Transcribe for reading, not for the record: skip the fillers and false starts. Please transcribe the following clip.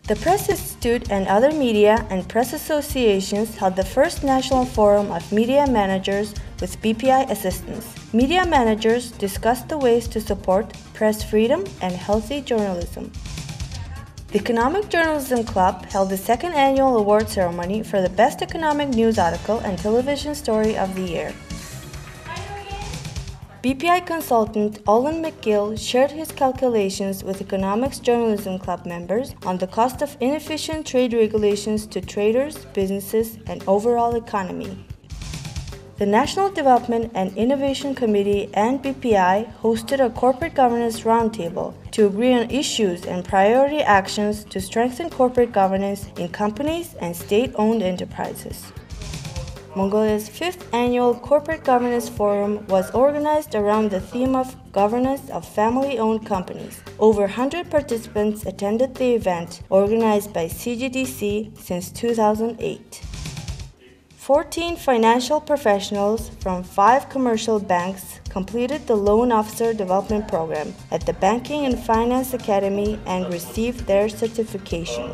The Press Institute and other media and press associations held the first National Forum of Media Managers with BPI assistance. Media managers discussed the ways to support press freedom and healthy journalism. The Economic Journalism Club held the second annual award ceremony for the Best Economic News Article and Television Story of the Year. BPI consultant Olin McGill shared his calculations with Economics Journalism Club members on the cost of inefficient trade regulations to traders, businesses, and overall economy. The National Development and Innovation Committee and BPI hosted a corporate governance roundtable to agree on issues and priority actions to strengthen corporate governance in companies and state-owned enterprises. Mongolia's 5th Annual Corporate Governance Forum was organized around the theme of governance of family-owned companies. Over 100 participants attended the event, organized by CGDC since 2008. 14 financial professionals from 5 commercial banks completed the Loan Officer Development Program at the Banking and Finance Academy and received their certification.